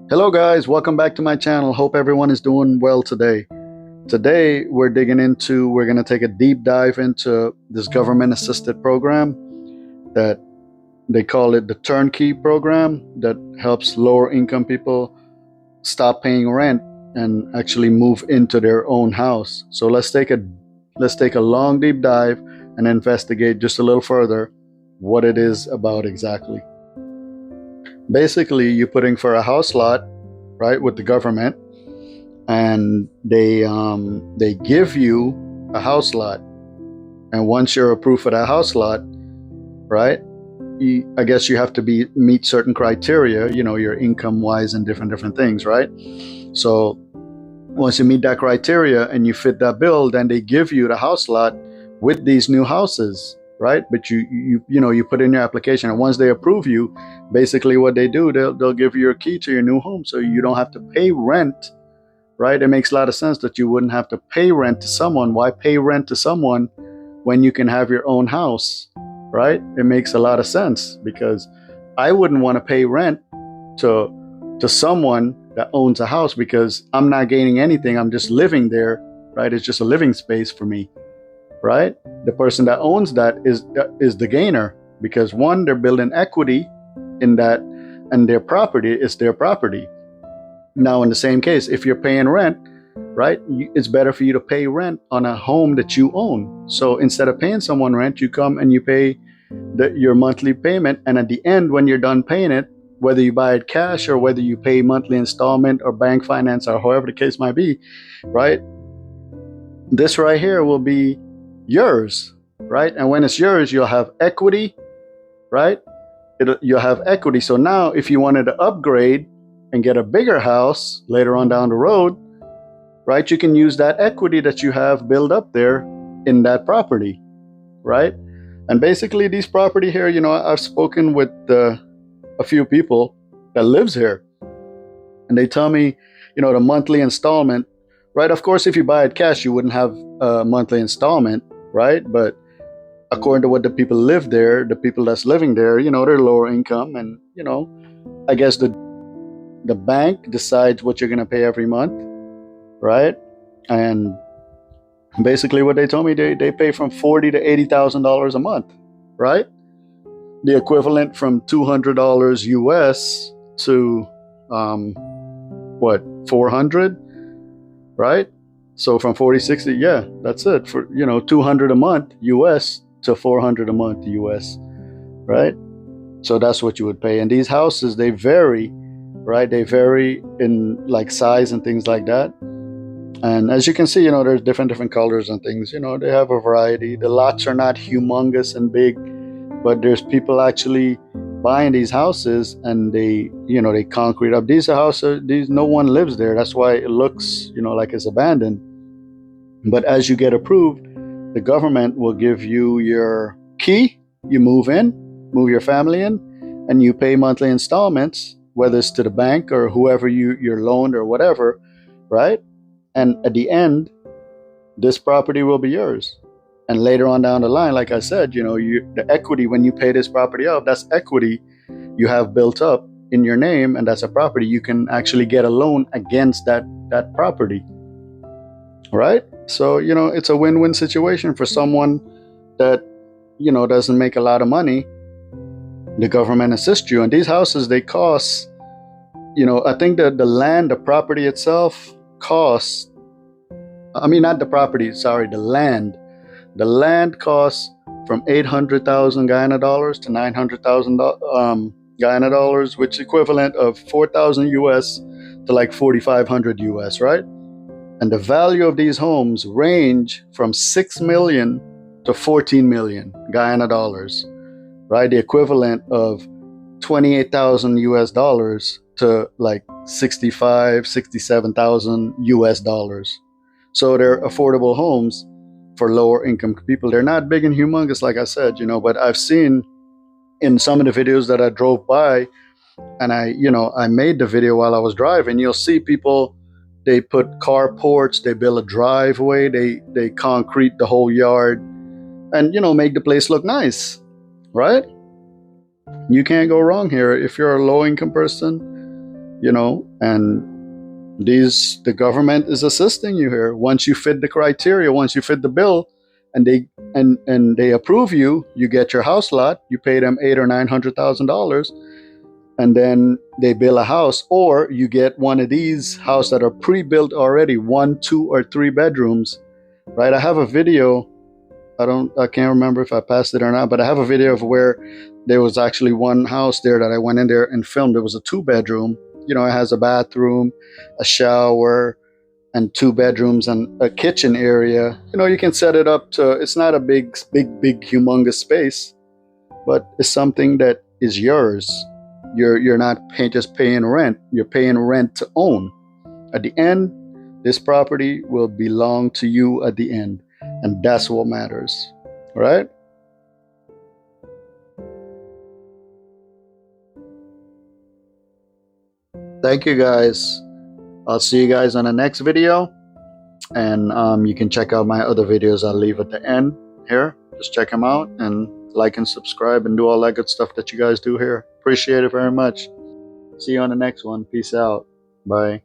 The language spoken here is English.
Hello guys, welcome back to my channel. Hope everyone is doing well today. Today we're going to take a deep dive into this government assisted program that they call it the Turnkey program that helps lower income people stop paying rent and actually move into their own house. So let's take a long deep dive and investigate just a little further what it is about exactly. Basically, you're putting for a house lot, right, with the government, and they give you a house lot, and once you're approved for that house lot, right, I guess you have to meet certain criteria, your income wise and different things, right? So once you meet that criteria and you fit that bill, then they give you the house lot with these new houses, right? But you put in your application, and once they approve you, basically what they do, they'll give you your key to your new home, so you don't have to pay rent, right? It makes a lot of sense that you wouldn't have to pay rent to someone. Why pay rent to someone when you can have your own house, right? It makes a lot of sense, because I wouldn't want to pay rent to someone that owns a house, because I'm not gaining anything. I'm just living there, right? It's just a living space for me, right? The person that owns that is the gainer, because one, they're building equity in that, and their property is their property. Now, in the same case, if you're paying rent, right, it's better for you to pay rent on a home that you own. So instead of paying someone rent, you come and you pay your monthly payment, and at the end, when you're done paying it, whether you buy it cash or whether you pay monthly installment or bank finance or however the case might be, right, this right here will be yours, right? And when it's yours, you'll have equity, right? You'll have equity. So now if you wanted to upgrade and get a bigger house later on down the road, right, you can use that equity that you have built up there in that property, right? And basically these property here, I've spoken with a few people that lives here, and they tell me, the monthly installment, right? Of course, if you buy it cash, you wouldn't have a monthly installment, right? But according to what the people live there, the people that's living there, they're lower income, and I guess the bank decides what you're going to pay every month, right? And basically what they told me, they pay from $40,000 to $80,000 a month, right? The equivalent from $200 US to 400, right? So from 40, 60, yeah, that's it, for 200 a month US to 400 a month US, right? So that's what you would pay. And these houses, they vary, right? They vary in like size and things like that. And as you can see, there's different colors and things. They have a variety. The lots are not humongous and big, but there's people actually buying these houses, and they concrete up these houses. No one lives there. That's why it looks, like it's abandoned. But as you get approved, the government will give you your key. You move your family in, and you pay monthly installments, whether it's to the bank or whoever you're loaned or whatever, right? And at the end, this property will be yours. And later on down the line, like I said, the equity, when you pay this property off, that's equity you have built up in your name, and that's a property. You can actually get a loan against that property, right? So, it's a win-win situation for someone that, doesn't make a lot of money. The government assists you. And these houses, they cost, I think that the land, the property itself costs, not the property, sorry, the land. The land costs from 800,000 Guyana dollars to 900,000 Guyana dollars, which is equivalent of 4,000 US to like 4,500 US, right? And the value of these homes range from 6 million to 14 million Guyana dollars, right? The equivalent of 28,000 US dollars to like 65, 67,000 US dollars. So they're affordable homes for lower income people. They're not big and humongous, like I said, but I've seen in some of the videos that I drove by, and I made the video while I was driving, you'll see people, they put carports, they build a driveway, they concrete the whole yard, and make the place look nice, right? You can't go wrong here. If you're a low income person, and the government is assisting you here. Once you fit the criteria, once you fit the bill, and they approve you, you get your house lot. You pay them $800,000 or $900,000, and then they build a house, or you get one of these houses that are pre-built already, 1, 2, or 3 bedrooms. Right? I have a video. I can't remember if I passed it or not, but I have a video of where there was actually one house there that I went in there and filmed. It was a 2-bedroom. It has a bathroom, a shower, and 2 bedrooms and a kitchen area. You can set it up to, it's not a big, humongous space, but it's something that is yours. You're not just paying rent. You're paying rent to own. At the end, this property will belong to you at the end. And that's what matters. All right? Thank you, guys. I'll see you guys on the next video. And you can check out my other videos I'll leave at the end here. Just check them out and like and subscribe and do all that good stuff that you guys do here. Appreciate it very much. See you on the next one. Peace out. Bye.